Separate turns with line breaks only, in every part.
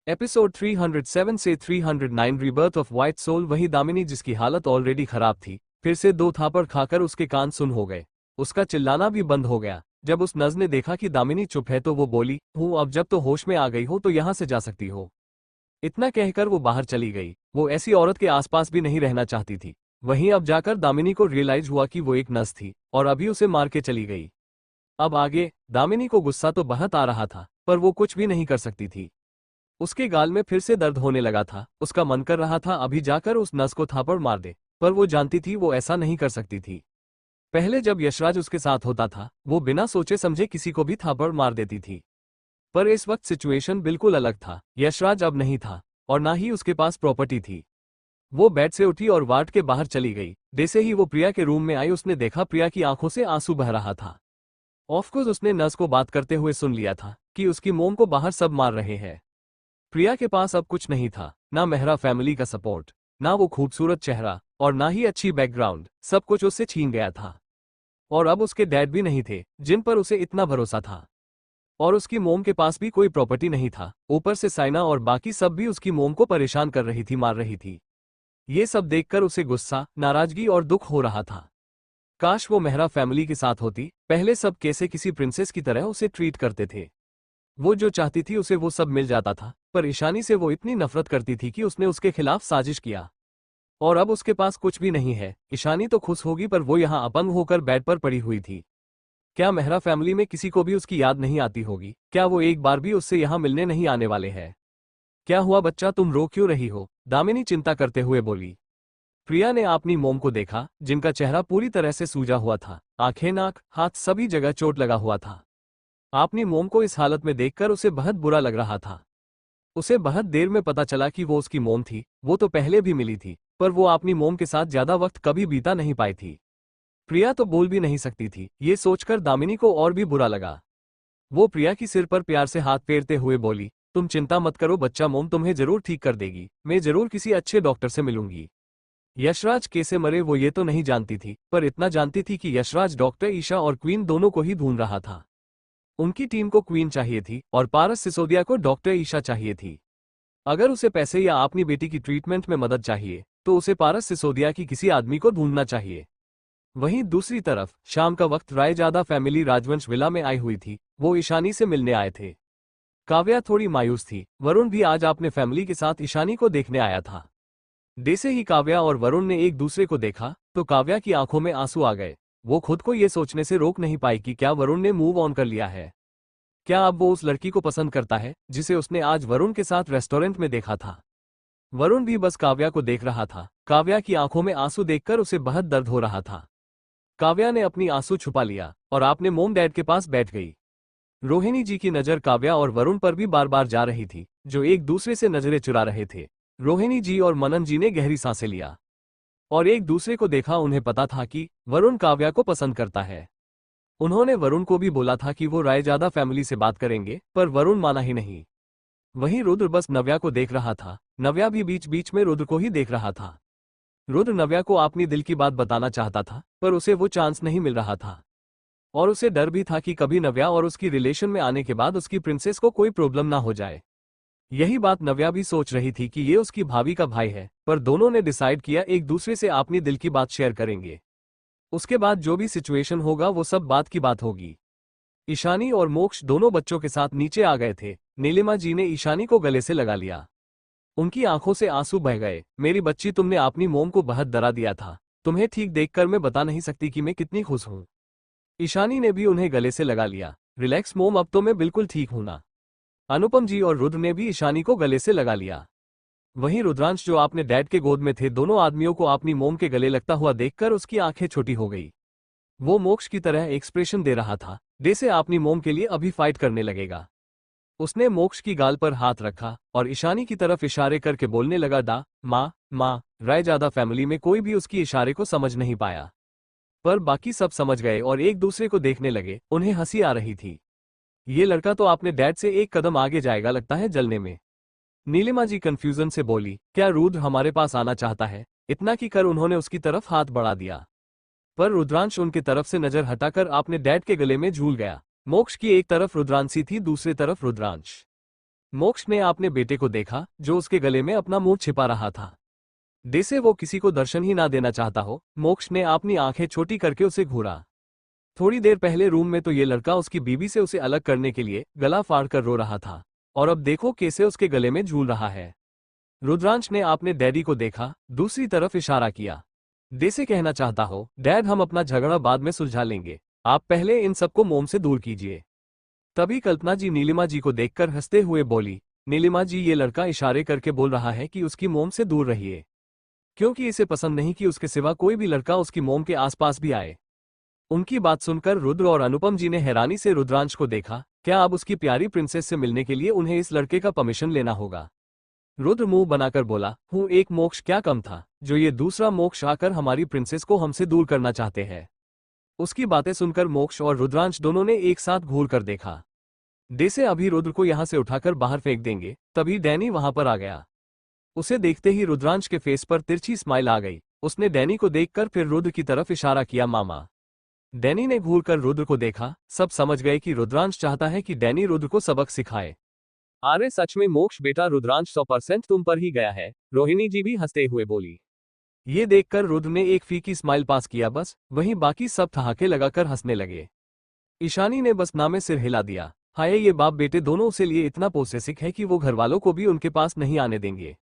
Episode 307 से 309 rebirth of white soul. वही दामिनी जिसकी हालत ऑलरेडी खराब थी, फिर से दो थापड़ खाकर उसके कान सुन हो गए। उसका चिल्लाना भी बंद हो गया। जब उस नज ने देखा कि दामिनी चुप है तो वो बोली, हूँ अब जब तो होश में आ गई हो तो यहाँ से जा सकती हो। इतना कहकर वो बाहर चली गई। वो ऐसी औरत के आसपास भी नहीं रहना चाहती थी। वहीं अब जाकर दामिनी को रियलाइज हुआ कि वो एक नस थी और अभी उसे मार के चली गई। अब आगे दामिनी को गुस्सा तो बहुत आ रहा था, पर वो कुछ भी नहीं कर सकती थी। उसके गाल में फिर से दर्द होने लगा था। उसका मन कर रहा था अभी जाकर उस नस को थापड़ मार दे, पर वो जानती थी वो ऐसा नहीं कर सकती थी। पहले जब यशराज उसके साथ होता था, वो बिना सोचे समझे किसी को भी थापड़ मार देती थी। पर इस वक्त सिचुएशन बिल्कुल अलग था। यशराज अब नहीं था और ना ही उसके पास प्रॉपर्टी थी। वो बेड से उठी और वार्ड के बाहर चली गई। जैसे ही वो प्रिया के रूम में आई, उसने देखा प्रिया की आंखों से आंसू बह रहा था। ऑफकोर्स उसने नर्स को बात करते हुए सुन लिया था कि उसकी मोम को बाहर सब मार रहे हैं। प्रिया के पास अब कुछ नहीं था, ना मेहरा फैमिली का सपोर्ट, ना वो खूबसूरत चेहरा और ना ही अच्छी बैकग्राउंड। सब कुछ उससे छीन गया था। और अब उसके डैड भी नहीं थे जिन पर उसे इतना भरोसा था। और उसकी मोम के पास भी कोई प्रॉपर्टी नहीं था। ऊपर से साइना और बाकी सब भी उसकी मोम को परेशान कर रही थी, मार रही थी। ये सब देखकर उसे गुस्सा, नाराजगी और दुख हो रहा था। काश वो मेहरा फैमिली के साथ होती। पहले सब कैसे किसी प्रिंसेस की तरह उसे ट्रीट करते थे। वो जो चाहती थी उसे वो सब मिल जाता था। पर ईशानी से वो इतनी नफरत करती थी कि उसने उसके खिलाफ साजिश किया। और अब उसके पास कुछ भी नहीं है। ईशानी तो खुश होगी, पर वो यहाँ अपंग होकर बेड पर पड़ी हुई थी। क्या मेहरा फैमिली में किसी को भी उसकी याद नहीं आती होगी? क्या वो एक बार भी उससे यहाँ मिलने नहीं आने वाले हैं? क्या हुआ बच्चा, तुम रो क्यों रही हो? दामिनी चिंता करते हुए बोली। प्रिया ने अपनी मोम को देखा, जिनका चेहरा पूरी तरह से सूजा हुआ था। आंखें, नाक, हाथ सभी जगह चोट लगा हुआ था। अपनी मोम को इस हालत में देखकर उसे बहुत बुरा लग रहा था। उसे बहुत देर में पता चला कि वो उसकी मोम थी। वो तो पहले भी मिली थी, पर वो अपनी मोम के साथ ज्यादा वक्त कभी बीता नहीं पाई थी। प्रिया तो बोल भी नहीं सकती थी। ये सोचकर दामिनी को और भी बुरा लगा। वो प्रिया की सिर पर प्यार से हाथ फेरते हुए बोली, तुम चिंता मत करो बच्चा, मोम तुम्हें जरूर ठीक कर देगी। मैं जरूर किसी अच्छे डॉक्टर से मिलूंगी। यशराज कैसे मरे वो ये तो नहीं जानती थी, पर इतना जानती थी कि यशराज डॉक्टर ईशा और क्वीन दोनों को ही ढूंढ रहा था। उनकी टीम को क्वीन चाहिए थी और पारस सिसोदिया को डॉक्टर ईशा चाहिए थी। अगर उसे पैसे या अपनी बेटी की ट्रीटमेंट में मदद चाहिए तो उसे पारस सिसोदिया की किसी आदमी को ढूंढना चाहिए। वहीं दूसरी तरफ शाम का वक्त रायजादा फैमिली राजवंश विला में आई हुई थी। वो ईशानी से मिलने आए थे। काव्या थोड़ी मायूस थी। वरुण भी आज अपने फैमिली के साथ ईशानी को देखने आया था। जैसे ही काव्या और वरुण ने एक दूसरे को देखा तो काव्या की आंखों में आंसू आ गए। वो खुद को ये सोचने से रोक नहीं पाई कि क्या वरुण ने मूव ऑन कर लिया है। क्या अब वो उस लड़की को पसंद करता है जिसे उसने आज वरुण के साथ रेस्टोरेंट में देखा था? वरुण भी बस काव्या को देख रहा था। काव्या की आंखों में आंसू देखकर उसे बहुत दर्द हो रहा था। काव्या ने अपनी आंसू छुपा लिया और आपने मोम डैड के पास बैठ गई। रोहिणी जी की नजर काव्या और वरुण पर भी बार बार जा रही थी, जो एक दूसरे से नजरें चुरा रहे थे। रोहिणी जी और मनन जी ने गहरी सांसें लिया और एक दूसरे को देखा। उन्हें पता था कि वरुण काव्या को पसंद करता है। उन्होंने वरुण को भी बोला था कि वो रायजादा फैमिली से बात करेंगे, पर वरुण माना ही नहीं। वहीं रुद्र बस नव्या को देख रहा था। नव्या भी बीच बीच में रुद्र को ही देख रहा था। रुद्र नव्या को अपनी दिल की बात बताना चाहता था, पर उसे वो चांस नहीं मिल रहा था। और उसे डर भी था कि कभी नव्या और उसकी रिलेशन में आने के बाद उसकी प्रिंसेस को कोई प्रॉब्लम ना हो जाए। यही बात नव्या भी सोच रही थी कि ये उसकी भाभी का भाई है, पर दोनों ने डिसाइड किया एक दूसरे से अपनी दिल की बात शेयर करेंगे। उसके बाद जो भी सिचुएशन होगा वो सब बात की बात होगी। ईशानी और मोक्ष दोनों बच्चों के साथ नीचे आ गए थे। नीलिमा जी ने ईशानी को गले से लगा लिया। उनकी आंखों से आंसू बह गए। मेरी बच्ची, तुमने अपनी मोम को बहुत डरा दिया था। तुम्हें ठीक देखकर मैं बता नहीं सकती कि मैं कितनी खुश हूं। ईशानी ने भी उन्हें गले से लगा लिया। रिलैक्स मोम, अब तो मैं बिल्कुल ठीक हूं ना। अनुपम जी और रुद्र ने भी ईशानी को गले से लगा लिया। वहीं रुद्रांश जो आपने डैड के गोद में थे, दोनों आदमियों को अपनी मोम के गले लगता हुआ देखकर उसकी आंखें छोटी हो गई। वो मोक्ष की तरह एक्सप्रेशन दे रहा था, जैसे अपनी मोम के लिए अभी फाइट करने लगेगा। उसने मोक्ष की गाल पर हाथ रखा और ईशानी की तरफ इशारे करके बोलने लगा, डा माँ माँ। रायजादा फैमिली में कोई भी उसकी इशारे को समझ नहीं पाया, पर बाकी सब समझ गए और एक दूसरे को देखने लगे। उन्हें हंसी आ रही थी। ये लड़का तो आपने डैड से एक कदम आगे जाएगा लगता है जलने में। नीलिमा जी कंफ्यूजन से बोली, क्या रुद्र हमारे पास आना चाहता है? इतना की कर उन्होंने उसकी तरफ हाथ बढ़ा दिया, पर रुद्रांश उनकी तरफ से नजर हटाकर अपने डैड के गले में झूल गया। मोक्ष की एक तरफ रुद्रांशी थी, दूसरी तरफ रुद्रांश। मोक्ष ने अपने बेटे को देखा जो उसके गले में अपना मुंह छिपा रहा था। जैसे वो किसी को दर्शन ही ना देना चाहता हो, मोक्ष ने अपनी आंखें छोटी करके उसे घूरा। थोड़ी देर पहले रूम में तो ये लड़का उसकी बीवी से उसे अलग करने के लिए गला फाड़कर रो रहा था, और अब देखो कैसे उसके गले में झूल रहा है। रुद्रांश ने अपने डैडी को देखा, दूसरी तरफ इशारा किया। जैसे कहना चाहता हो, डैड हम अपना झगड़ा बाद में सुलझा लेंगे, आप पहले इन सबको मोम से दूर कीजिए। तभी कल्पना जी नीलिमा जी को देखकर हंसते हुए बोली, नीलिमा जी ये लड़का इशारे करके बोल रहा है कि उसकी मोम से दूर रहिए, क्योंकि इसे पसंद नहीं कि उसके सिवा कोई भी लड़का उसकी मोम के आसपास भी आए। उनकी बात सुनकर रुद्र और अनुपम जी ने हैरानी से रुद्रांश को देखा। क्या अब उसकी प्यारी प्रिंसेस से मिलने के लिए उन्हें इस लड़के का परमिशन लेना होगा? रुद्र मुंह बनाकर बोला, हूँ एक मोक्ष क्या कम था जो ये दूसरा मोक्ष आकर हमारी प्रिंसेस को हमसे दूर करना चाहते हैं। उसकी बातें सुनकर मोक्ष और रुद्रांश दोनों ने एक साथ घूर कर देखा। जैसे अभी रुद्र को यहां से उठाकर बाहर फेंक देंगे, तभी डैनी वहां पर आ गया। उसे देखते ही रुद्रांश के फेस पर तिरछी स्माइल आ गई। उसने डैनी को देखकर फिर रुद्र की तरफ इशारा किया, मामा। डैनी ने घूरकर रुद्र को देखा। सब समझ गए कि रुद्रांश चाहता है कि डैनी रुद्र को सबक सिखाए। अरे सच में मोक्ष बेटा, रुद्रांश 100% तुम पर ही गया है, रोहिणी जी भी हंसते हुए बोली। ये देखकर रुद्र ने एक फीकी स्माइल पास किया, बस वहीं बाकी सब ठहाके लगाकर हंसने लगे। ईशानी ने बस नामे सिर हिला दिया। हाय, ये बाप बेटे दोनों उसे लिए इतना पोसेसिव है कि वो घरवालों को भी उनके पास नहीं आने देंगे।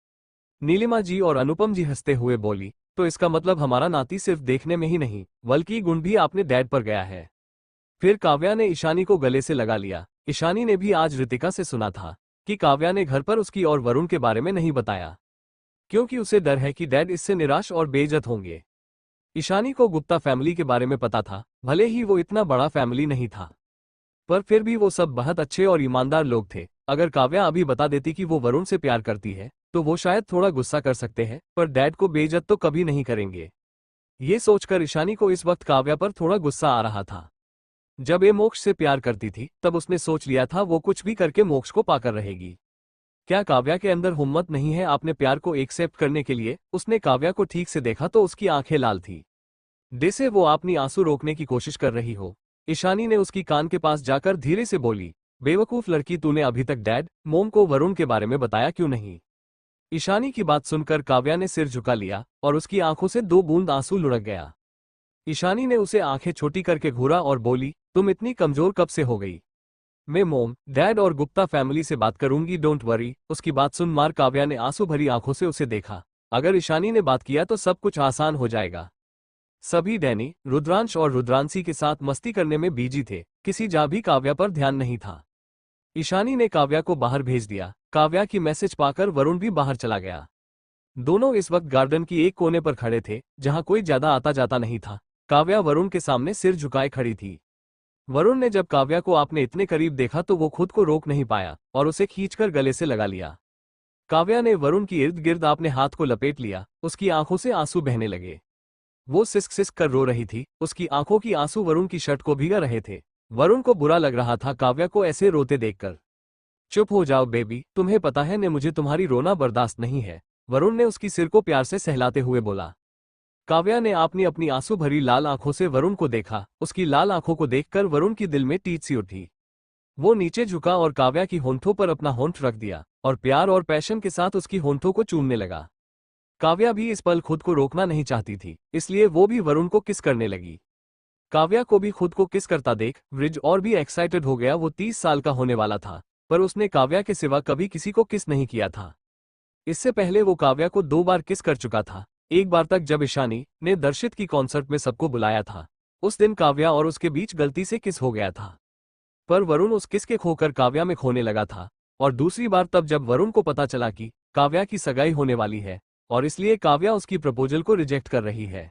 नीलिमा जी और अनुपम जी हंसते हुए बोली, तो इसका मतलब हमारा नाती सिर्फ देखने में ही नहीं बल्कि गुण भी आपने डैड पर गया है। फिर काव्या ने ईशानी को गले से लगा लिया। ईशानी ने भी आज रितिका से सुना था कि काव्या ने घर पर उसकी और वरुण के बारे में नहीं बताया, क्योंकि उसे डर है कि डैड इससे निराश और बेइज्जत होंगे। ईशानी को गुप्ता फैमिली के बारे में पता था, भले ही वो इतना बड़ा फैमिली नहीं था, पर फिर भी वो सब बहुत अच्छे और ईमानदार लोग थे। अगर काव्या अभी बता देती कि वो वरुण से प्यार करती है तो वो शायद थोड़ा गुस्सा कर सकते हैं, पर डैड को बेइज्जत तो कभी नहीं करेंगे। ये सोचकर ईशानी को इस वक्त काव्या पर थोड़ा गुस्सा आ रहा था। जब ये मोक्ष से प्यार करती थी तब उसने सोच लिया था वो कुछ भी करके मोक्ष को पाकर रहेगी। क्या काव्या के अंदर हिम्मत नहीं है अपने प्यार को एक्सेप्ट करने के लिए? उसने काव्या को ठीक से देखा तो उसकी आंखें लाल थी, जैसे वो अपनी आंसू रोकने की कोशिश कर रही हो। ईशानी ने उसकी कान के पास जाकर धीरे से बोली, बेवकूफ लड़की, तूने अभी तक डैड मोम को वरुण के बारे में बताया क्यों नहीं? ईशानी की बात सुनकर काव्या ने सिर झुका लिया और उसकी आंखों से 2 बूंद आंसू लुढ़क गया। ईशानी ने उसे आंखें छोटी करके घूरा और बोली, तुम इतनी कमजोर कब से हो गई? मैं मोम, डैड और गुप्ता फैमिली से बात करूंगी, डोंट वरी। उसकी बात सुन मार काव्या ने आंसू भरी आंखों से उसे देखा। अगर ईशानी ने बात किया तो सब कुछ आसान हो जाएगा। सभी डैनी, रुद्रांश और रुद्रांशी के साथ मस्ती करने में बिजी थे, किसी जा भी काव्या पर ध्यान नहीं था। ईशानी ने काव्या को बाहर भेज दिया। काव्या की मैसेज पाकर वरुण भी बाहर चला गया। दोनों इस वक्त गार्डन की एक कोने पर खड़े थे जहां कोई ज्यादा आता जाता नहीं था। काव्या वरुण के सामने सिर झुकाए खड़ी थी। वरुण ने जब काव्या को आपने इतने करीब देखा तो वो खुद को रोक नहीं पाया और उसे खींचकर गले से लगा लिया। काव्या ने वरुण की इर्द गिर्द अपने हाथ को लपेट लिया। उसकी आंखों से आंसू बहने लगे। वो सिसक सिसक कर रो रही थी। उसकी आंखों की आंसू वरुण की शर्ट को भीगा रहे थे। वरुण को बुरा लग रहा था काव्या को ऐसे रोते देखकर। चुप हो जाओ बेबी, तुम्हें पता है ने मुझे तुम्हारी रोना बर्दाश्त नहीं है, वरुण ने उसकी सिर को प्यार से सहलाते हुए बोला। काव्या ने अपनी आंसू भरी लाल आंखों से वरुण को देखा। उसकी लाल आंखों को देखकर वरुण की दिल में टीट सी उठी। वो नीचे झुका और काव्या की होंठों पर अपना होंठ रख दिया और प्यार और पैशन के साथ उसकी होंठों को चूमने लगा। काव्या भी इस पल खुद को रोकना नहीं चाहती थी, इसलिए वो भी वरुण को किस करने लगी। काव्या को भी खुद को किस करता देख ब्रिज और भी एक्साइटेड हो गया। वो 30 साल का होने वाला था, पर उसने काव्या के सिवा कभी किसी को किस नहीं किया था। इससे पहले वो काव्या को 2 बार किस कर चुका था। एक बार तक जब ईशानी ने दर्शित की कॉन्सर्ट में सबको बुलाया था, उस दिन काव्या और उसके बीच गलती से किस हो गया था, पर वरुण उस किस के खोकर काव्या में खोने लगा था। और दूसरी बार तब जब वरुण को पता चला कि काव्या की सगाई होने वाली है और इसलिए काव्या उसकी प्रपोजल को रिजेक्ट कर रही है।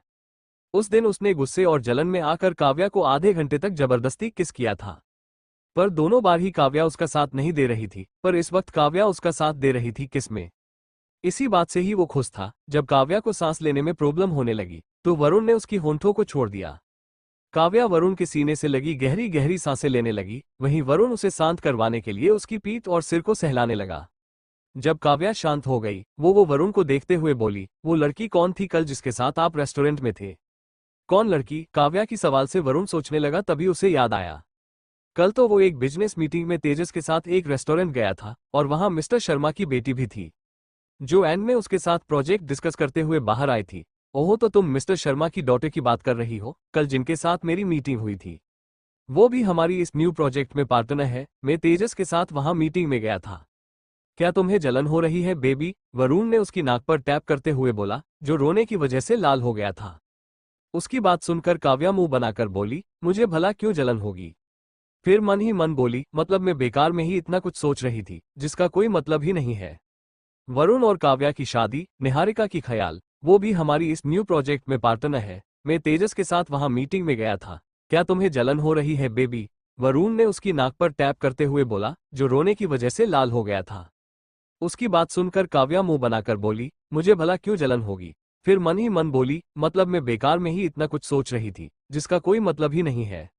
उस दिन उसने गुस्से और जलन में आकर काव्या को आधे घंटे तक जबरदस्ती किस किया था, पर दोनों बार ही काव्या उसका साथ नहीं दे रही थी, पर इस वक्त काव्या उसका साथ दे रही थी किस में। इसी बात से ही वो खुश था। जब काव्या को सांस लेने में प्रॉब्लम होने लगी तो वरुण ने उसकी होंठों को छोड़ दिया। काव्या वरुण के सीने से लगी गहरी गहरी सांसें लेने लगी। वहीं वरुण उसे शांत करवाने के लिए उसकी पीठ और सिर को सहलाने लगा। जब काव्या शांत हो गई वो वरुण को देखते हुए बोली, वो लड़की कौन थी कल जिसके साथ आप रेस्टोरेंट में थे? कौन लड़की? काव्या की सवाल से वरुण सोचने लगा, तभी उसे याद आया। कल तो वो एक बिजनेस मीटिंग में तेजस के साथ एक रेस्टोरेंट गया था और वहां मिस्टर शर्मा की बेटी भी थी, जो एंड में उसके साथ प्रोजेक्ट डिस्कस करते हुए बाहर आई थी। ओहो, तो तुम मिस्टर शर्मा की डॉटर की बात कर रही हो, कल जिनके साथ मेरी मीटिंग हुई थी। वो भी हमारी इस न्यू प्रोजेक्ट में पार्टनर है। मैं तेजस के साथ वहां मीटिंग में गया था। क्या तुम्हें जलन हो रही है बेबी? वरुण ने उसकी नाक पर टैप करते हुए बोला, जो रोने की वजह से लाल हो गया था। उसकी बात सुनकर काव्या मुंह बनाकर बोली, मुझे भला क्यों जलन होगी? फिर मन ही मन बोली, मतलब मैं बेकार में ही इतना कुछ सोच रही थी जिसका कोई मतलब ही नहीं है। वरुण और काव्या की शादी, निहारिका की ख्याल, वो भी हमारी इस न्यू प्रोजेक्ट में पार्टनर है। मैं तेजस के साथ वहां मीटिंग में गया था। क्या तुम्हें जलन हो रही है बेबी? वरुण ने उसकी नाक पर टैप करते हुए बोला, जो रोने की वजह से लाल हो गया था। उसकी बात सुनकर काव्या मुंह बनाकर बोली, मुझे भला क्यों जलन होगी? फिर मन ही मन बोली, मतलब मैं बेकार में ही इतना कुछ सोच रही थी जिसका कोई मतलब ही नहीं है।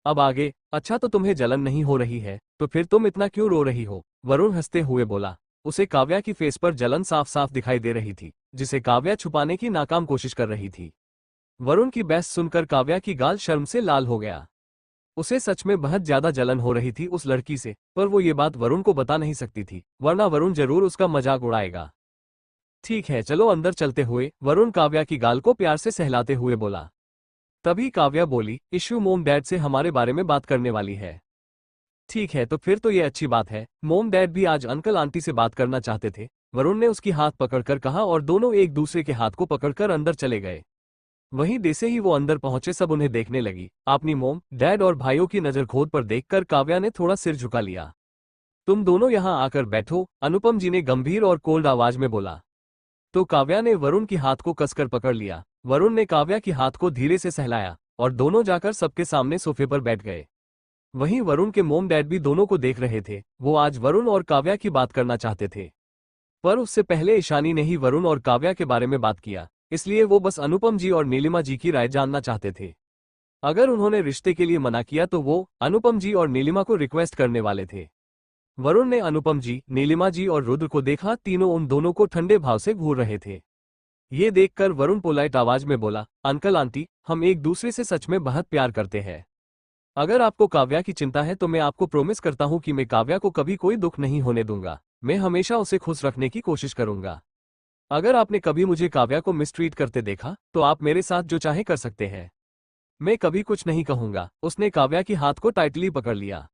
अब आगे, अच्छा तो तुम्हें जलन नहीं हो रही है, तो फिर तुम इतना क्यों रो रही हो? वरुण हंसते हुए बोला। उसे काव्या की फेस पर जलन साफ साफ दिखाई दे रही थी, जिसे काव्या छुपाने की नाकाम कोशिश कर रही थी। वरुण की बहस सुनकर काव्या की गाल शर्म से लाल हो गया। उसे सच में बहुत ज्यादा जलन हो रही थी उस लड़की से, पर वो ये बात वरुण को बता नहीं सकती थी, वरना वरुण जरूर उसका मजाक उड़ाएगा। ठीक है, चलो अंदर चलते हुए, वरुण काव्या की गाल को प्यार से सहलाते हुए बोला। तभी काव्या बोली, इशू मोम डैड से हमारे बारे में बात करने वाली है। ठीक है, तो फिर तो ये अच्छी बात है, मोम डैड भी आज अंकल आंटी से बात करना चाहते थे। वरुण ने उसकी हाथ पकड़कर कहा और दोनों एक दूसरे के हाथ को पकड़कर अंदर चले गए। वहीं जैसे ही वो अंदर पहुंचे सब उन्हें देखने लगी। अपनी मोम, डैड और भाइयों की नजर खोद पर देखकर काव्या ने थोड़ा सिर झुका लिया। तुम दोनों यहाँ आकर बैठो, अनुपम जी ने गंभीर और कोल्ड आवाज में बोला। तो काव्या ने वरुण की हाथ को कसकर पकड़ लिया। वरुण ने काव्या की हाथ को धीरे से सहलाया और दोनों जाकर सबके सामने सोफे पर बैठ गए। वहीं वरुण के मोम डैड भी दोनों को देख रहे थे। वो आज वरुण और काव्या की बात करना चाहते थे, पर उससे पहले ईशानी ने ही वरुण और काव्या के बारे में बात किया, इसलिए वो बस अनुपम जी और नीलिमा जी की राय जानना चाहते थे। अगर उन्होंने रिश्ते के लिए मना किया तो वो अनुपम जी और नीलिमा को रिक्वेस्ट करने वाले थे। वरुण ने अनुपम जी, नीलिमा जी और रुद्र को देखा, तीनों उन दोनों को ठंडे भाव से घूर रहे थे। ये देखकर वरुण पोलाइट आवाज में बोला, अंकल आंटी, हम एक दूसरे से सच में बहुत प्यार करते हैं। अगर आपको काव्या की चिंता है तो मैं आपको प्रॉमिस करता हूं कि मैं काव्या को कभी कोई दुख नहीं होने दूंगा। मैं हमेशा उसे खुश रखने की कोशिश करूंगा। अगर आपने कभी मुझे काव्या को मिसट्रीट करते देखा तो आप मेरे साथ जो चाहे कर सकते हैं। मैं कभी कुछ नहीं कहूंगा। उसने काव्या की हाथ को टाइटली पकड़ लिया।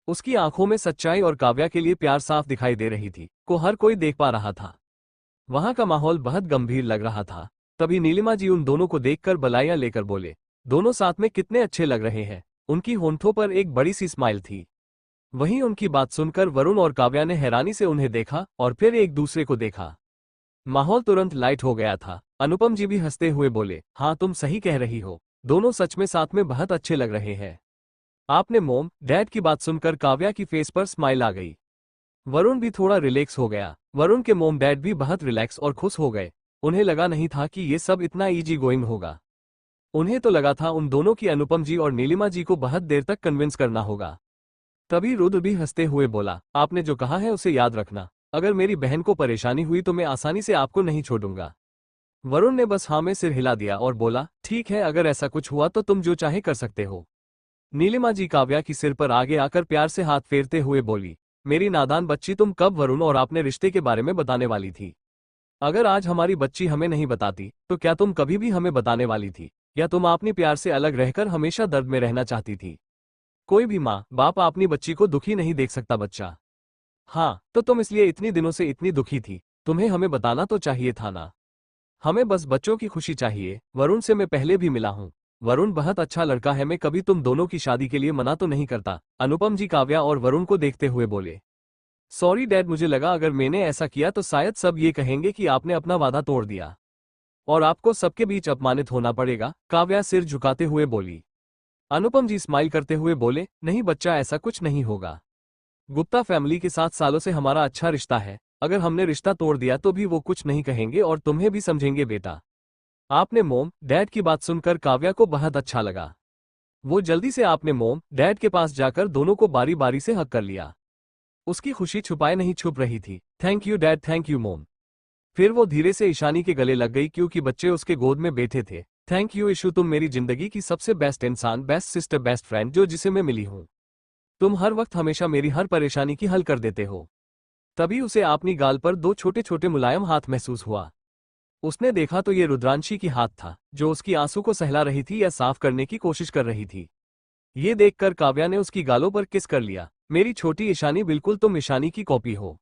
उसकी आंखों में सच्चाई और काव्या के लिए प्यार साफ दिखाई दे रही थी, को हर कोई देख पा रहा था। वहां का माहौल बहुत गंभीर लग रहा था। तभी नीलिमा जी उन दोनों को देखकर बलाइयां लेकर बोले, दोनों साथ में कितने अच्छे लग रहे हैं। उनकी होंठों पर एक बड़ी सी स्माइल थी। वहीं उनकी बात सुनकर वरुण और काव्या ने हैरानी से उन्हें देखा और फिर एक दूसरे को देखा। माहौल तुरंत लाइट हो गया था। अनुपम जी भी हंसते हुए बोले, हाँ तुम सही कह रही हो, दोनों सच में साथ में बहुत अच्छे लग रहे हैं। आपने मोम डैड की बात सुनकर काव्या की फेस पर स्माइल आ गई। वरुण भी थोड़ा रिलैक्स हो गया। वरुण के मोम डैड भी बहुत रिलैक्स और खुश हो गए। उन्हें लगा नहीं था कि ये सब इतना इजी गोइंग होगा। उन्हें तो लगा था उन दोनों की अनुपम जी और नीलिमा जी को बहुत देर तक कन्विंस करना होगा। तभी रुद्र भी हंसते हुए बोला, आपने जो कहा है उसे याद रखना। अगर मेरी बहन को परेशानी हुई तो मैं आसानी से आपको नहीं छोड़ूंगा। वरुण ने बस हाँ में सिर हिला दिया और बोला, ठीक है, अगर ऐसा कुछ हुआ तो तुम जो चाहे कर सकते हो। नीलिमा जी काव्या की सिर पर आगे आकर प्यार से हाथ फेरते हुए बोली, मेरी नादान बच्ची, तुम कब वरुण और आपने रिश्ते के बारे में बताने वाली थी? अगर आज हमारी बच्ची हमें नहीं बताती तो क्या तुम कभी भी हमें बताने वाली थी? या तुम अपनी प्यार से अलग रहकर हमेशा दर्द में रहना चाहती थी? कोई भी माँ बाप अपनी बच्ची को दुखी नहीं देख सकता बच्चा। हाँ, तो तुम इसलिए इतनी दिनों से इतनी दुखी थी। तुम्हें हमें बताना तो चाहिए था ना। हमें बस बच्चों की खुशी चाहिए। वरुण से मैं पहले भी मिला हूँ। वरुण बहुत अच्छा लड़का है। मैं कभी तुम दोनों की शादी के लिए मना तो नहीं करता। अनुपम जी काव्या और वरुण को देखते हुए बोले, सॉरी डैड, मुझे लगा अगर मैंने ऐसा किया तो शायद सब ये कहेंगे कि आपने अपना वादा तोड़ दिया और आपको सबके बीच अपमानित होना पड़ेगा। काव्या सिर झुकाते हुए बोली। अनुपम जी स्माइल करते हुए बोले, नहीं बच्चा, ऐसा कुछ नहीं होगा। गुप्ता फैमिली के साथ सालों से हमारा अच्छा रिश्ता है। अगर हमने रिश्ता तोड़ दिया तो भी वो कुछ नहीं कहेंगे और तुम्हें भी समझेंगे बेटा। आपने मोम डैड की बात सुनकर काव्या को बहुत अच्छा लगा। वो जल्दी से आपने मोम डैड के पास जाकर दोनों को बारी बारी से हक कर लिया। उसकी खुशी छुपाए नहीं छुप रही थी। Thank you dad, thank you मोम। फिर वो धीरे से ईशानी के गले लग गई क्योंकि बच्चे उसके गोद में बैठे थे। थैंक यू ईशू, तुम मेरी जिंदगी की सबसे बेस्ट इंसान, बेस्ट सिस्टर, बेस्ट फ्रेंड जो जिसे मैं मिली हूँ। तुम हर वक्त हमेशा मेरी हर परेशानी की हल कर देते हो। तभी उसे अपनी गाल पर दो छोटे छोटे मुलायम हाथ महसूस हुआ। उसने देखा तो ये रुद्रांशी की हाथ था, जो उसकी आंसू को सहला रही थी या साफ करने की कोशिश कर रही थी। ये देखकर काव्या ने उसकी गालों पर किस कर लिया। मेरी छोटी ईशानी, बिल्कुल तुम ईशानी की कॉपी हो।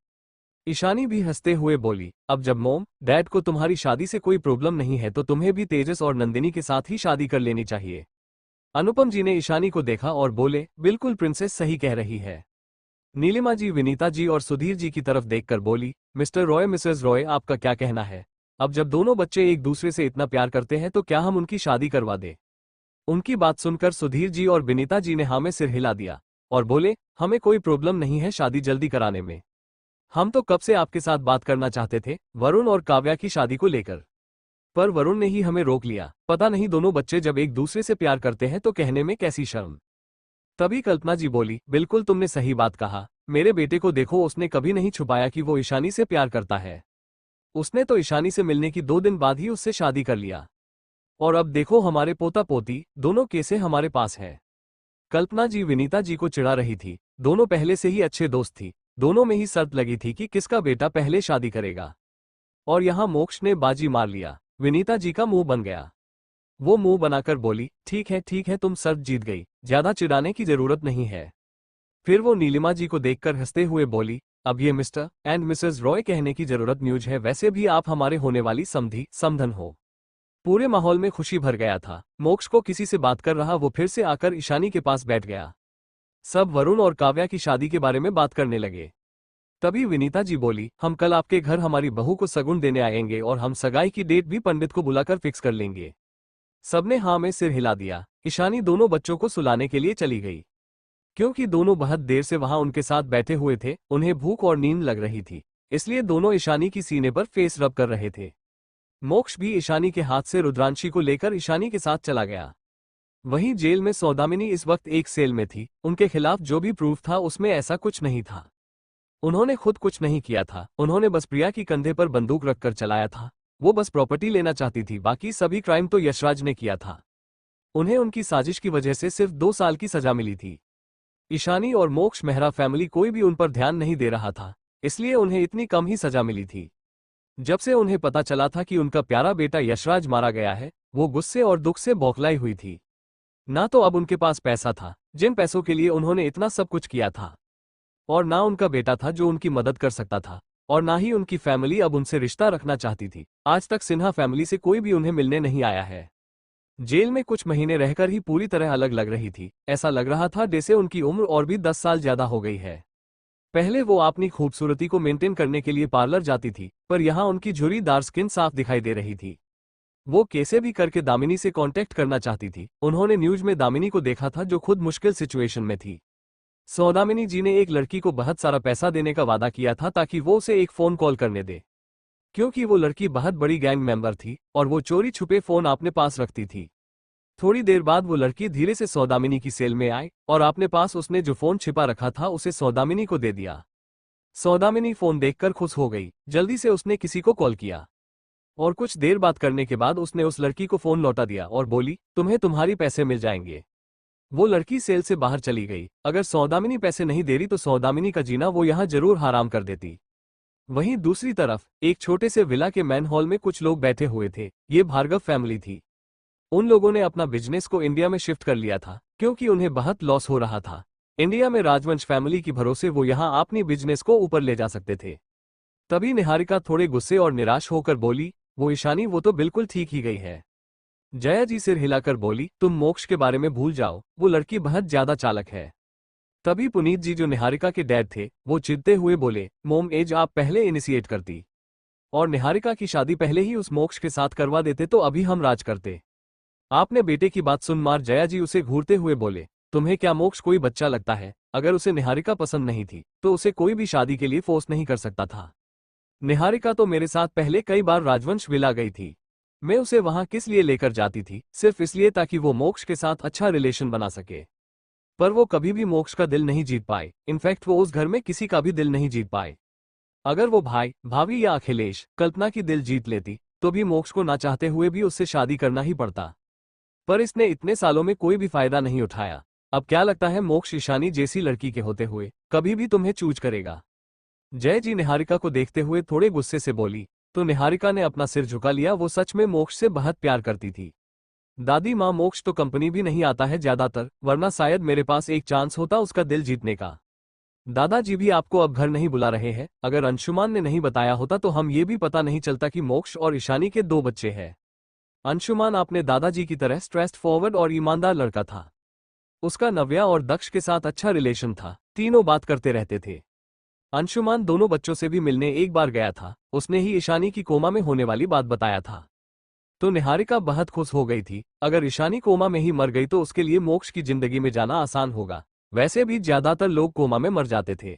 ईशानी भी हंसते हुए बोली, अब जब मॉम डैड को तुम्हारी शादी से कोई प्रॉब्लम नहीं है तो तुम्हें भी तेजस और नंदिनी के साथ ही शादी कर लेनी चाहिए। अनुपम जी ने ईशानी को देखा और बोले, बिल्कुल प्रिंसेस सही कह रही है। नीलिमा जी विनीता जी और सुधीर जी की तरफ देखकर बोली, मिस्टर रॉय मिसेस रॉय आपका क्या कहना है? अब जब दोनों बच्चे एक दूसरे से इतना प्यार करते हैं तो क्या हम उनकी शादी करवा दें? उनकी बात सुनकर सुधीर जी और विनीता जी ने हाँ में सिर हिला दिया और बोले, हमें कोई प्रॉब्लम नहीं है शादी जल्दी कराने में। हम तो कब से आपके साथ बात करना चाहते थे वरुण और काव्या की शादी को लेकर, पर वरुण ने ही हमें रोक लिया। पता नहीं दोनों बच्चे जब एक दूसरे से प्यार करते हैं तो कहने में कैसी शर्म। तभी कल्पना जी बोली, बिल्कुल तुमने सही बात कहा। मेरे बेटे को देखो, उसने कभी नहीं छुपाया कि वो ईशानी से प्यार करता है। उसने तो ईशानी से मिलने की 2 दिन बाद ही उससे शादी कर लिया। और अब देखो हमारे पोता पोती दोनों केसें हमारे पास है। कल्पना जी विनीता जी को चिढ़ा रही थी। दोनों पहले से ही अच्छे दोस्त थी। दोनों में ही शर्त लगी थी कि किसका बेटा पहले शादी करेगा। और यहाँ मोक्ष ने बाजी मार लिया। विनीता जी का मुंह बन गया। वो मुंह बनाकर बोली, ठीक है तुम शर्त जीत गई, ज्यादा चिढ़ाने की जरूरत नहीं है। फिर वो नीलिमा जी को देखकर हंसते हुए बोली, अब ये मिस्टर एंड मिसेस रॉय कहने की जरूरत न्यूज है, वैसे भी आप हमारे होने वाली समधी समधन हो। पूरे माहौल में खुशी भर गया था। मोक्ष को किसी से बात कर रहा वो फिर से आकर ईशानी के पास बैठ गया। सब वरुण और काव्या की शादी के बारे में बात करने लगे। तभी विनीता जी बोली, हम कल आपके घर हमारी बहू को सगुन देने आएंगे और हम सगाई की डेट भी पंडित को बुलाकर फिक्स कर लेंगे। सबने हाँ में सिर हिला दिया। ईशानी दोनों बच्चों को सुलाने के लिए चली गई। क्योंकि दोनों बहुत देर से वहां उनके साथ बैठे हुए थे, उन्हें भूख और नींद लग रही थी, इसलिए दोनों ईशानी की सीने पर फेस रब कर रहे थे। मोक्ष भी ईशानी के हाथ से रुद्रांशी को लेकर ईशानी के साथ चला गया। वहीं जेल में सौदामिनी इस वक्त एक सेल में थी। उनके खिलाफ जो भी प्रूफ था उसमें ऐसा कुछ नहीं था। उन्होंने खुद कुछ नहीं किया था, उन्होंने बस प्रिया की कंधे पर बंदूक रखकर चलाया था। वो बस प्रॉपर्टी लेना चाहती थी, बाकी सभी क्राइम तो यशराज ने किया था। उन्हें उनकी साजिश की वजह से सिर्फ 2 साल की सजा मिली थी। ईशानी और मोक्ष मेहरा फैमिली कोई भी उन पर ध्यान नहीं दे रहा था, इसलिए उन्हें इतनी कम ही सजा मिली थी। जब से उन्हें पता चला था कि उनका प्यारा बेटा यशराज मारा गया है, वो गुस्से और दुख से बौखलाई हुई थी। ना तो अब उनके पास पैसा था, जिन पैसों के लिए उन्होंने इतना सब कुछ किया था, और ना उनका बेटा था जो उनकी मदद कर सकता था, और ना ही उनकी फैमिली अब उनसे रिश्ता रखना चाहती थी। आज तक सिन्हा फैमिली से कोई भी उन्हें मिलने नहीं आया है। जेल में कुछ महीने रहकर ही पूरी तरह अलग लग रही थी। ऐसा लग रहा था जैसे उनकी उम्र और भी 10 साल ज्यादा हो गई है। पहले वो अपनी खूबसूरती को मेंटेन करने के लिए पार्लर जाती थी, पर यहाँ उनकी झुर्रीदार स्किन साफ दिखाई दे रही थी। वो कैसे भी करके दामिनी से कांटेक्ट करना चाहती थी। उन्होंने न्यूज में दामिनी को देखा था जो खुद मुश्किल सिचुएशन में थी। सौदामिनी जी ने एक लड़की को बहुत सारा पैसा देने का वादा किया था ताकि वो उसे एक फोन कॉल करने दे, क्योंकि वो लड़की बहुत बड़ी गैंग मेंबर थी और वो चोरी छुपे फोन अपने पास रखती थी। थोड़ी देर बाद वो लड़की धीरे से सौदामिनी की सेल में आई और अपने पास उसने जो फोन छिपा रखा था उसे सौदामिनी को दे दिया। सौदामिनी फोन देखकर खुश हो गई। जल्दी से उसने किसी को कॉल किया और कुछ देर बात करने के बाद उसने उस लड़की को फोन लौटा दिया और बोली, तुम्हें तुम्हारी पैसे मिल जाएंगे। वो लड़की सेल से बाहर चली गई। अगर सौदामिनी पैसे नहीं दे रही तो सौदामिनी का जीना वो यहाँ जरूर हराम कर देती। वहीं दूसरी तरफ एक छोटे से विला के मैन हॉल में कुछ लोग बैठे हुए थे। ये भार्गव फैमिली थी। उन लोगों ने अपना बिजनेस को इंडिया में शिफ्ट कर लिया था, क्योंकि उन्हें बहुत लॉस हो रहा था। इंडिया में राजवंश फैमिली की भरोसे वो यहाँ अपनी बिजनेस को ऊपर ले जा सकते थे। तभी निहारिका थोड़े गुस्से और निराश होकर बोली, वो ईशानी वो तो बिल्कुल ठीक ही गई है। जया जी सिर हिलाकर बोली, तुम मोक्ष के बारे में भूल जाओ, वो लड़की बहुत ज्यादा चालक है। तभी पुनीत जी जो निहारिका के डैड थे, वो चिढ़ते हुए बोले, मोम एज आप पहले इनिशिएट करती और निहारिका की शादी पहले ही उस मोक्ष के साथ करवा देते तो अभी हम राज करते। आपने बेटे की बात सुन मार जया जी उसे घूरते हुए बोले, तुम्हें क्या मोक्ष कोई बच्चा लगता है? अगर उसे निहारिका पसंद नहीं थी तो उसे कोई भी शादी के लिए फोर्स नहीं कर सकता था। निहारिका तो मेरे साथ पहले कई बार राजवंश विला गई थी। मैं उसे वहां किस लिए लेकर जाती थी? सिर्फ इसलिए ताकि वो मोक्ष के साथ अच्छा रिलेशन बना सके। पर वो कभी भी मोक्ष का दिल नहीं जीत पाए। इनफैक्ट वो उस घर में किसी का भी दिल नहीं जीत पाए। अगर वो भाई भाभी या अखिलेश कल्पना की दिल जीत लेती तो भी मोक्ष को ना चाहते हुए भी उससे शादी करना ही पड़ता। पर इसने इतने सालों में कोई भी फायदा नहीं उठाया। अब क्या लगता है मोक्ष ईशानी जैसी लड़की के होते हुए कभी भी तुम्हें चूज करेगा? जय जी निहारिका को देखते हुए थोड़े गुस्से से बोली। तो निहारिका ने अपना सिर झुका लिया। वो सच में मोक्ष से बहुत प्यार करती थी। दादी माँ, मोक्ष तो कंपनी भी नहीं आता है ज्यादातर, वरना शायद मेरे पास एक चांस होता उसका दिल जीतने का। दादाजी भी आपको अब घर नहीं बुला रहे हैं। अगर अंशुमान ने नहीं बताया होता तो हम ये भी पता नहीं चलता कि मोक्ष और ईशानी के 2 बच्चे हैं। अंशुमान अपने दादाजी की तरह स्ट्रेस्ड फॉरवर्ड और ईमानदार लड़का था। उसका नव्या और दक्ष के साथ अच्छा रिलेशन था, तीनों बात करते रहते थे। अंशुमान दोनों बच्चों से भी मिलने एक बार गया था। उसने ही ईशानी की कोमा में होने वाली बात बताया था। तो निहारिका बहुत खुश हो गई थी। अगर ईशानी कोमा में ही मर गई तो उसके लिए मोक्ष की जिंदगी में जाना आसान होगा। वैसे भी ज्यादातर लोग कोमा में मर जाते थे।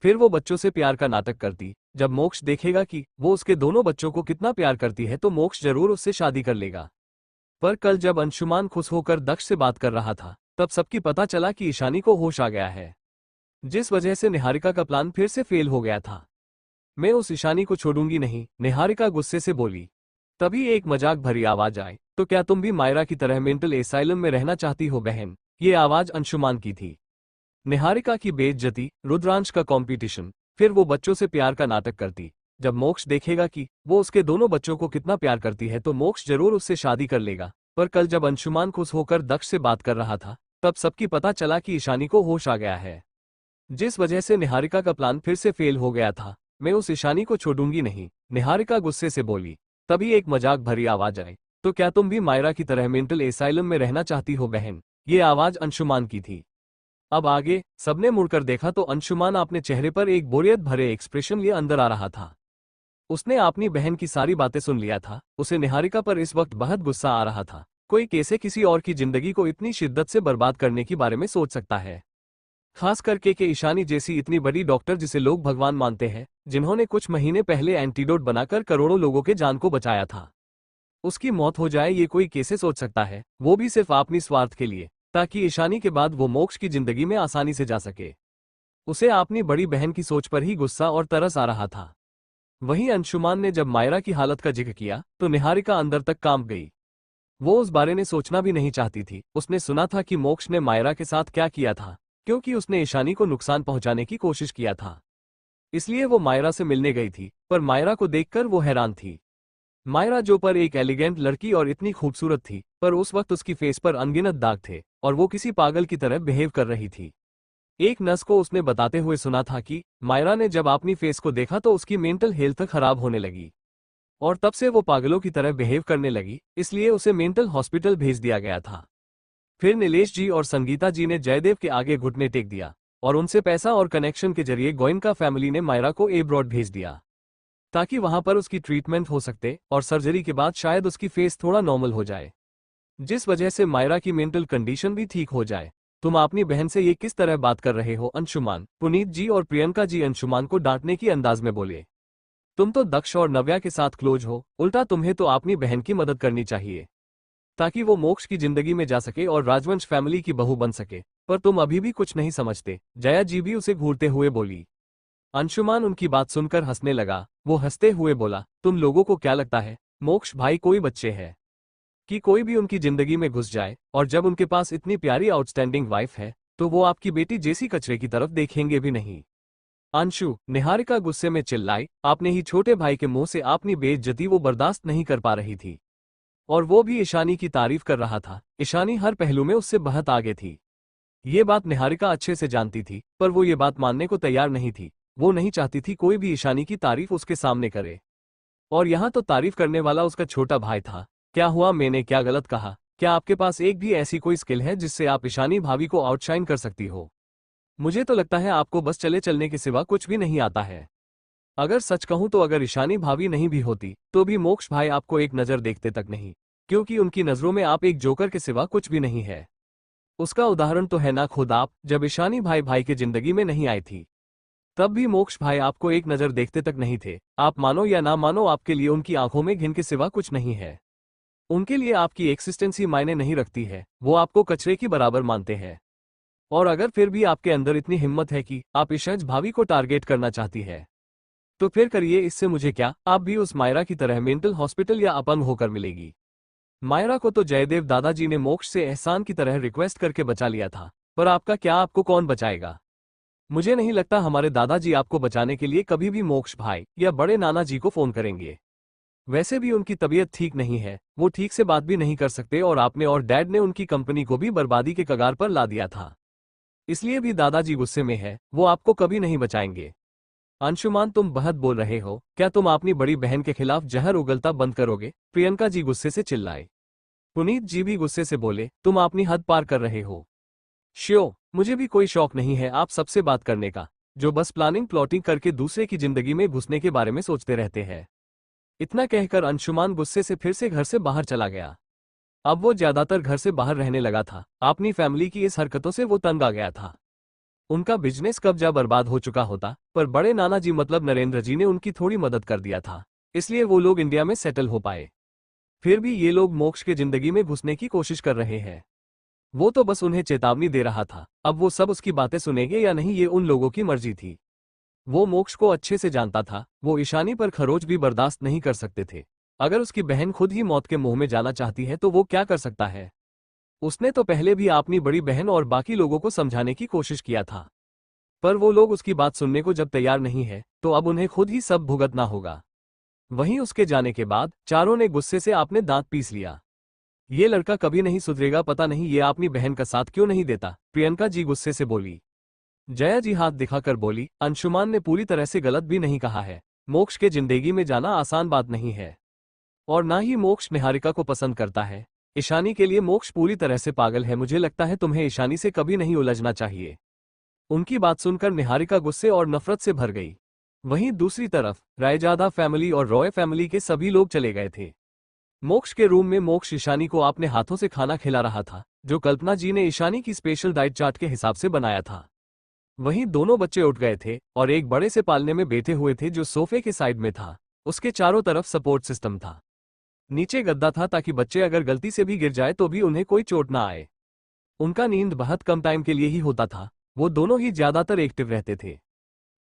फिर वो बच्चों से प्यार का नाटक करती। जब मोक्ष देखेगा कि वो उसके दोनों बच्चों को कितना प्यार करती है तो मोक्ष जरूर उससे शादी कर लेगा। पर कल जब अंशुमान खुश होकर दक्ष से बात कर रहा था तब सबकी पता चला कि ईशानी को होश आ गया है, जिस वजह से निहारिका का प्लान फिर से फेल हो गया था। मैं उस ईशानी को छोड़ूंगी नहीं, निहारिका गुस्से से बोली। तभी एक मजाक भरी आवाज आई, तो क्या तुम भी मायरा की तरह मेंटल एसाइलम में रहना चाहती हो बहन? ये आवाज अंशुमान की थी। निहारिका की बेइज्जती, रुद्रांश का कंपटीशन, फिर वो बच्चों से प्यार का नाटक करती। जब मोक्ष देखेगा कि वो उसके दोनों बच्चों को कितना प्यार करती है तो मोक्ष जरूर उससे शादी कर लेगा। पर कल जब अंशुमान खुश होकर दक्ष से बात कर रहा था तब सबकी पता चला कि ईशानी को होश आ गया है, जिस वजह से निहारिका का प्लान फिर से फेल हो गया था। मैं उस ईशानी को छोड़ूंगी नहीं, निहारिका गुस्से से बोली। तभी एक मजाक भरी आवाज आई, तो क्या तुम भी मायरा की तरह मेंटल एसाइलम में रहना चाहती हो बहन? ये आवाज अंशुमान की थी। अब आगे सबने मुड़कर देखा तो अंशुमान अपने चेहरे पर एक बोरियत भरे एक्सप्रेशन लिए अंदर आ रहा था। उसने अपनी बहन की सारी बातें सुन लिया था। उसे निहारिका पर इस वक्त बहुत गुस्सा आ रहा था। कोई कैसे किसी और की जिंदगी को इतनी शिद्दत से बर्बाद करने के बारे में सोच सकता है, खास करके कि ईशानी जैसी इतनी बड़ी डॉक्टर जिसे लोग भगवान मानते हैं, जिन्होंने कुछ महीने पहले एंटीडोट बनाकर करोड़ों लोगों के जान को बचाया था। उसकी मौत हो जाए ये कोई कैसे सोच सकता है, वो भी सिर्फ अपनी स्वार्थ के लिए, ताकि ईशानी के बाद वो मोक्ष की जिंदगी में आसानी से जा सके। उसे अपनी बड़ी बहन की सोच पर ही गुस्सा और तरस आ रहा था। वहीं अंशुमान ने जब मायरा की हालत का जिक्र किया तो निहारिका अंदर तक कांप गई। वो उस बारे में सोचना भी नहीं चाहती थी। उसने सुना था कि मोक्ष ने मायरा के साथ क्या किया था, क्योंकि उसने ईशानी को नुकसान पहुंचाने की कोशिश किया था। इसलिए वो मायरा से मिलने गई थी। पर मायरा को देखकर वो हैरान थी। मायरा जो पर एक एलिगेंट लड़की और इतनी खूबसूरत थी, पर उस वक्त उसकी फेस पर अनगिनत दाग थे और वो किसी पागल की तरह बिहेव कर रही थी। एक नर्स को उसने बताते हुए सुना था कि मायरा ने जब अपनी फेस को देखा तो उसकी मेंटल हेल्थ खराब होने लगी और तब से वो पागलों की तरह बिहेव करने लगी, इसलिए उसे मेंटल हॉस्पिटल भेज दिया गया था। फिर नीलेश जी और संगीता जी ने जयदेव के आगे घुटने टेक दिया और उनसे पैसा और कनेक्शन के जरिए गोयनका फैमिली ने मायरा को एब्रॉड भेज दिया, ताकि वहां पर उसकी ट्रीटमेंट हो सकते और सर्जरी के बाद शायद उसकी फेस थोड़ा नॉर्मल हो जाए, जिस वजह से मायरा की मेंटल कंडीशन भी ठीक हो जाए। तुम अपनी बहन से ये किस तरह बात कर रहे हो अंशुमान? पुनीत जी और प्रियंका जी अंशुमान को डांटने की अंदाज में बोले। तुम तो दक्ष और नव्या के साथ क्लोज हो, उल्टा तुम्हें तो अपनी बहन की मदद करनी चाहिए ताकि वो मोक्ष की जिंदगी में जा सके और राजवंश फैमिली की बहू बन सके। पर तुम अभी भी कुछ नहीं समझते, जया जी भी उसे घूरते हुए बोली। अंशुमान उनकी बात सुनकर हंसने लगा। वो हंसते हुए बोला, तुम लोगों को क्या लगता है मोक्ष भाई कोई बच्चे है कि कोई भी उनकी जिंदगी में घुस जाए? और जब उनके पास इतनी प्यारी आउटस्टैंडिंग वाइफ है तो वो आपकी बेटी जैसी कचरे की तरफ देखेंगे भी नहीं। अंशु, निहारिका गुस्से में चिल्लाई। आपने ही छोटे भाई के मुंह से अपनी बेइज्जती वो बर्दाश्त नहीं कर पा रही थी, और वो भी ईशानी की तारीफ कर रहा था। ईशानी हर पहलू में उससे बहुत आगे थी। ये बात निहारिका अच्छे से जानती थी, पर वो ये बात मानने को तैयार नहीं थी। वो नहीं चाहती थी कोई भी ईशानी की तारीफ उसके सामने करे, और यहाँ तो तारीफ करने वाला उसका छोटा भाई था। क्या हुआ, मैंने क्या गलत कहा? क्या आपके पास एक भी ऐसी कोई स्किल है जिससे आप ईशानी भाभी को आउटशाइन कर सकती हो? मुझे तो लगता है आपको बस चले चलने के सिवा कुछ भी नहीं आता है। अगर सच कहूं तो अगर ईशानी भाभी नहीं भी होती तो भी मोक्ष भाई आपको एक नजर देखते तक नहीं, क्योंकि उनकी नजरों में आप एक जोकर के सिवा कुछ भी नहीं है। उसका उदाहरण तो है ना खुद आप। जब ईशानी भाई भाई के जिंदगी में नहीं आई थी तब भी मोक्ष भाई आपको एक नजर देखते तक नहीं थे। आप मानो या ना मानो, आपके लिए उनकी आंखों में घिन के सिवा कुछ नहीं है। उनके लिए आपकी एक्सिस्टेंसी मायने नहीं रखती है। वो आपको कचरे की बराबर मानते हैं। और अगर फिर भी आपके अंदर इतनी हिम्मत है कि आप ईशज भाभी को टारगेट करना चाहती है तो फिर करिए, इससे मुझे क्या। आप भी उस मायरा की तरह मेंटल हॉस्पिटल या अपंग होकर मिलेगी। मायरा को तो जयदेव दादाजी ने मोक्ष से एहसान की तरह रिक्वेस्ट करके बचा लिया था, पर आपका क्या, आपको कौन बचाएगा? मुझे नहीं लगता हमारे दादाजी आपको बचाने के लिए कभी भी मोक्ष भाई या बड़े नाना जी को फोन करेंगे। वैसे भी उनकी तबीयत ठीक नहीं है, वो ठीक से बात भी नहीं कर सकते और आपने और डैड ने उनकी कंपनी को भी बर्बादी के कगार पर ला दिया था। इसलिए भी दादाजी गुस्से में है, वो आपको कभी नहीं बचाएंगे। अंशुमान तुम बहुत बोल रहे हो, क्या तुम अपनी बड़ी बहन के खिलाफ जहर उगलता बंद करोगे? प्रियंका जी गुस्से से चिल्लाए। पुनीत जी भी गुस्से से बोले, तुम अपनी हद पार कर रहे हो। श्यो, मुझे भी कोई शौक नहीं है आप सबसे बात करने का, जो बस प्लानिंग प्लॉटिंग करके दूसरे की जिंदगी में घुसने के बारे में सोचते रहते हैं। इतना कहकर अंशुमान गुस्से से फिर से घर से बाहर चला गया। अब वो ज्यादातर घर से बाहर रहने लगा था, अपनी फैमिली की इस हरकतों से वो तंग आ गया था। उनका बिजनेस कब्जा बर्बाद हो चुका होता, पर बड़े नाना जी मतलब नरेंद्र जी ने उनकी थोड़ी मदद कर दिया था, इसलिए वो लोग इंडिया में सेटल हो पाए। फिर भी ये लोग मोक्ष के जिंदगी में घुसने की कोशिश कर रहे हैं। वो तो बस उन्हें चेतावनी दे रहा था, अब वो सब उसकी बातें सुनेंगे या नहीं ये उन लोगों की मर्जी थी। वो मोक्ष को अच्छे से जानता था, वो ईशानी पर खरोच भी बर्दाश्त नहीं कर सकते थे। अगर उसकी बहन खुद ही मौत के मुंह में जाना चाहती है तो वो क्या कर सकता है? उसने तो पहले भी अपनी बड़ी बहन और बाकी लोगों को समझाने की कोशिश किया था, पर वो लोग उसकी बात सुनने को जब तैयार नहीं है तो अब उन्हें खुद ही सब भुगतना होगा। वहीं उसके जाने के बाद चारों ने गुस्से से अपने दांत पीस लिया। ये लड़का कभी नहीं सुधरेगा, पता नहीं ये अपनी बहन का साथ क्यों नहीं देता, प्रियंका जी गुस्से से बोली। जया जी हाथ दिखाकर बोली, अंशुमान ने पूरी तरह से गलत भी नहीं कहा है। मोक्ष के जिंदगी में जाना आसान बात नहीं है, और ना ही मोक्ष निहारिका को पसंद करता है। ईशानी के लिए मोक्ष पूरी तरह से पागल है, मुझे लगता है तुम्हें ईशानी से कभी नहीं उलझना चाहिए। उनकी बात सुनकर निहारिका गुस्से और नफरत से भर गई। वहीं दूसरी तरफ रायजादा फैमिली और रॉय फैमिली के सभी लोग चले गए थे। मोक्ष के रूम में मोक्ष ईशानी को अपने हाथों से खाना खिला रहा था, जो कल्पना जी ने ईशानी की स्पेशल डाइट चार्ट के हिसाब से बनाया था। वहीं दोनों बच्चे उठ गए थे और एक बड़े से पालने में बैठे हुए थे जो सोफे के साइड में था। उसके चारों तरफ सपोर्ट सिस्टम था, नीचे गद्दा था ताकि बच्चे अगर गलती से भी गिर जाए तो भी उन्हें कोई चोट ना आए। उनका नींद बहुत कम टाइम के लिए ही होता था, वो दोनों ही ज्यादातर एक्टिव रहते थे।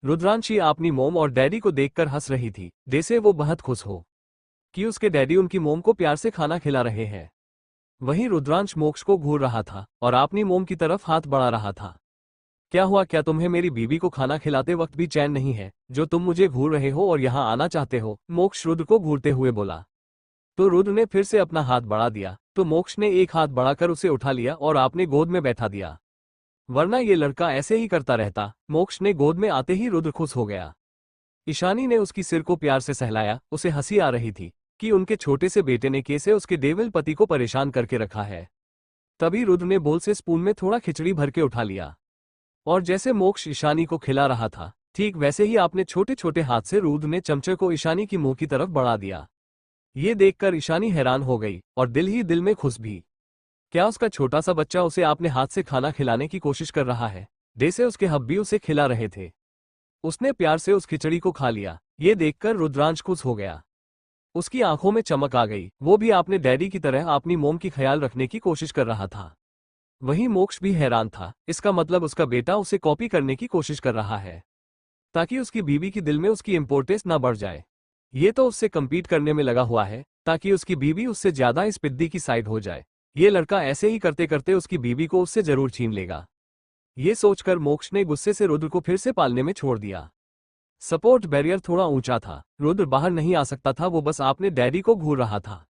रुद्रांशी अपनी मोम और डैडी को देखकर हंस रही थी, जैसे वो बहुत खुश हो कि उसके डैडी उनकी मोम को प्यार से खाना खिला रहे हैं। वहीं रुद्रांश मोक्ष को घूर रहा था और अपनी मोम की तरफ हाथ बढ़ा रहा था। क्या हुआ, क्या तुम्हें मेरी बीवी को खाना खिलाते वक्त भी चैन नहीं है, जो तुम मुझे घूर रहे हो और यहाँ आना चाहते हो? मोक्ष रुद्र को घूरते हुए बोला। तो रुद्र ने फिर से अपना हाथ बढ़ा दिया, तो मोक्ष ने एक हाथ बढ़ाकर उसे उठा लिया और आपने गोद में बैठा दिया। वरना ये लड़का ऐसे ही करता रहता। मोक्ष ने गोद में आते ही रुद्र खुश हो गया। ईशानी ने उसकी सिर को प्यार से सहलाया, उसे हंसी आ रही थी कि उनके छोटे से बेटे ने कैसे उसके डेविल पति को परेशान करके रखा है। तभी रुद्र ने बोल से स्पून में थोड़ा खिचड़ी भर के उठा लिया, और जैसे मोक्ष ईशानी को खिला रहा था ठीक वैसे ही आपने छोटे छोटे हाथ से रुद्र ने चमचे को ईशानी की मुंह की तरफ बढ़ा दिया। ये देखकर ईशानी हैरान हो गई और दिल ही दिल में खुश भी। क्या उसका छोटा सा बच्चा उसे अपने हाथ से खाना खिलाने की कोशिश कर रहा है, जैसे उसके हब्बी उसे खिला रहे थे। उसने प्यार से उस खिचड़ी को खा लिया। ये देखकर रुद्रांश खुश हो गया, उसकी आंखों में चमक आ गई। वो भी अपने डैडी की तरह अपनी मोम की ख्याल रखने की कोशिश कर रहा था। वहीं मोक्ष भी हैरान था, इसका मतलब उसका बेटा उसे कॉपी करने की कोशिश कर रहा है ताकि उसकी बीवी की दिल में उसकी इंपोर्टेंस ना बढ़ जाए। ये तो उससे कम्पीट करने में लगा हुआ है ताकि उसकी बीवी उससे ज्यादा इस पिद्दी की साइड हो जाए। ये लड़का ऐसे ही करते करते उसकी बीवी को उससे जरूर छीन लेगा। ये सोचकर मोक्ष ने गुस्से से रुद्र को फिर से पालने में छोड़ दिया। सपोर्ट बैरियर थोड़ा ऊंचा था, रुद्र बाहर नहीं आ सकता था, वो बस अपने डैडी को घूर रहा था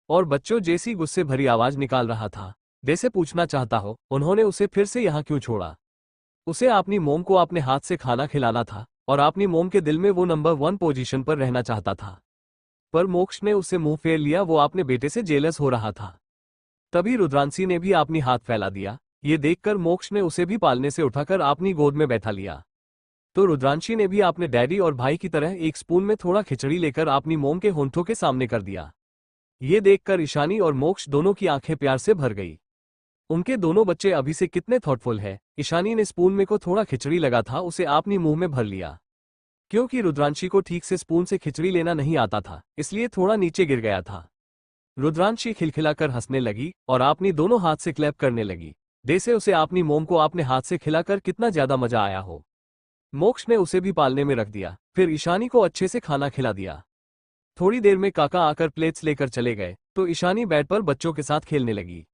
और बच्चों जैसी गुस्से भरी आवाज निकाल रहा था, जैसे पूछना चाहता हो उन्होंने उसे फिर से यहाँ क्यों छोड़ा। उसे अपनी मोम को अपने हाथ से खाना खिलाना था और अपनी मोम के दिल में वो नंबर 1 पोजीशन पर रहना चाहता था, पर मोक्ष ने उससे मुंह फेर लिया। वो अपने बेटे से जेलस हो रहा था। तभी रुद्रांशी ने भी अपनी हाथ फैला दिया। ये देखकर मोक्ष ने उसे भी पालने से उठाकर अपनी गोद में बैठा लिया। तो रुद्रांशी ने भी अपने डैडी और भाई की तरह एक स्पून में थोड़ा खिचड़ी लेकर अपनी मोम के होंठों के सामने कर दिया। ये देखकर ईशानी और मोक्ष दोनों की आंखें प्यार से भर गई। उनके दोनों बच्चे अभी से कितने थॉटफुल है। ईशानी ने स्पून में को थोड़ा खिचड़ी लगा था उसे अपनी मुंह में भर लिया। क्योंकि रुद्रांशी को ठीक से स्पून से खिचड़ी लेना नहीं आता था, इसलिए थोड़ा नीचे गिर गया था। रुद्रांशी खिलखिलाकर हंसने लगी और अपनी दोनों हाथ से क्लैप करने लगी, जैसे उसे अपनी मोम को अपने हाथ से खिलाकर कितना ज्यादा मजा आया हो। मोक्ष ने उसे भी पालने में रख दिया, फिर ईशानी को अच्छे से खाना खिला दिया। थोड़ी देर में काका आकर प्लेट्स लेकर चले गए। तो ईशानी बेड पर बच्चों के साथ खेलने लगी।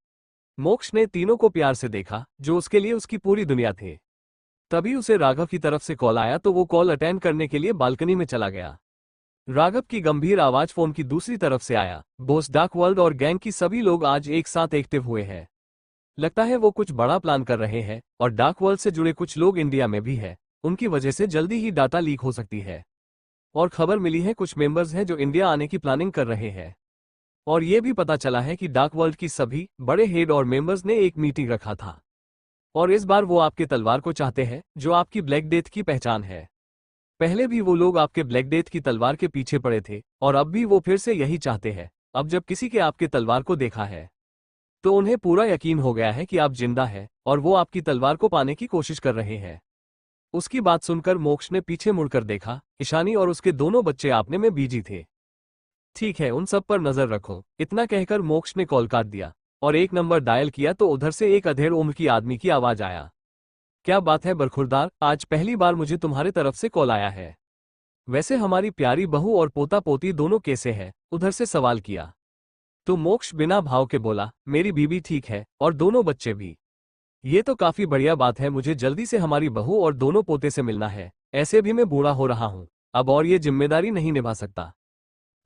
मोक्ष ने तीनों को प्यार से देखा, जो उसके लिए उसकी पूरी दुनिया थे। तभी उसे राघव की तरफ से कॉल आया तो वो कॉल अटेंड करने के लिए बालकनी में चला गया। राघव की गंभीर आवाज फोन की दूसरी तरफ से आया। बॉस डार्क वर्ल्ड और गैंग की सभी लोग आज एक साथ एक्टिव हुए हैं। लगता है वो कुछ बड़ा प्लान कर रहे हैं और डार्क वर्ल्ड से जुड़े कुछ लोग इंडिया में भी हैं। उनकी वजह से जल्दी ही डाटा लीक हो सकती है। और खबर मिली है कुछ मेंबर्स हैं जो इंडिया आने की प्लानिंग कर रहे हैं। और ये भी पता चला है कि डार्क वर्ल्ड की सभी बड़े हेड और मेंबर्स ने एक मीटिंग रखा था। और इस बार वो आपके तलवार को चाहते हैं, जो आपकी ब्लैक डेथ की पहचान है। पहले भी वो लोग आपके ब्लैक डेथ की तलवार के पीछे पड़े थे और अब भी वो फिर से यही चाहते हैं। अब जब किसी के आपके तलवार को देखा है तो उन्हें पूरा यकीन हो गया है कि आप जिंदा हैं और वो आपकी तलवार को पाने की कोशिश कर रहे हैं। उसकी बात सुनकर मोक्ष ने पीछे मुड़कर देखा। ईशानी और उसके दोनों बच्चे आपने में बिजी थे। ठीक है, उन सब पर नजर रखो। इतना कहकर मोक्ष ने कॉल काट दिया और एक नंबर डायल किया तो उधर से एक अधेड़ उम्र की आदमी की आवाज आया। क्या बात है बरखुरदार, आज पहली बार मुझे तुम्हारे तरफ से कॉल आया है। वैसे हमारी प्यारी बहू और पोता पोती दोनों कैसे हैं? उधर से सवाल किया तो मोक्ष बिना भाव के बोला, मेरी बीवी ठीक है और दोनों बच्चे भी। ये तो काफी बढ़िया बात है। मुझे जल्दी से हमारी बहू और दोनों पोते से मिलना है। ऐसे भी मैं बूढ़ा हो रहा हूँ अब और ये जिम्मेदारी नहीं निभा सकता।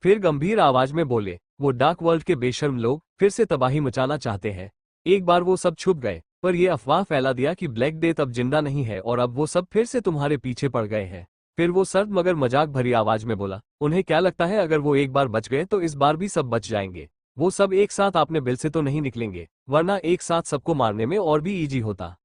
फिर गंभीर आवाज में बोले, वो डार्क वर्ल्ड के बेशर्म लोग फिर से तबाही मचाना चाहते हैं। एक बार वो सब छुप गए पर यह अफवाह फैला दिया कि ब्लैक डेथ अब जिंदा नहीं है और अब वो सब फिर से तुम्हारे पीछे पड़ गए हैं। फिर वो सर्द मगर मजाक भरी आवाज में बोला, उन्हें क्या लगता है अगर वो एक बार बच गए तो इस बार भी सब बच जाएंगे? वो सब एक साथ आपने बिल से तो नहीं निकलेंगे, वरना एक साथ सबको मारने में और भी इजी होता।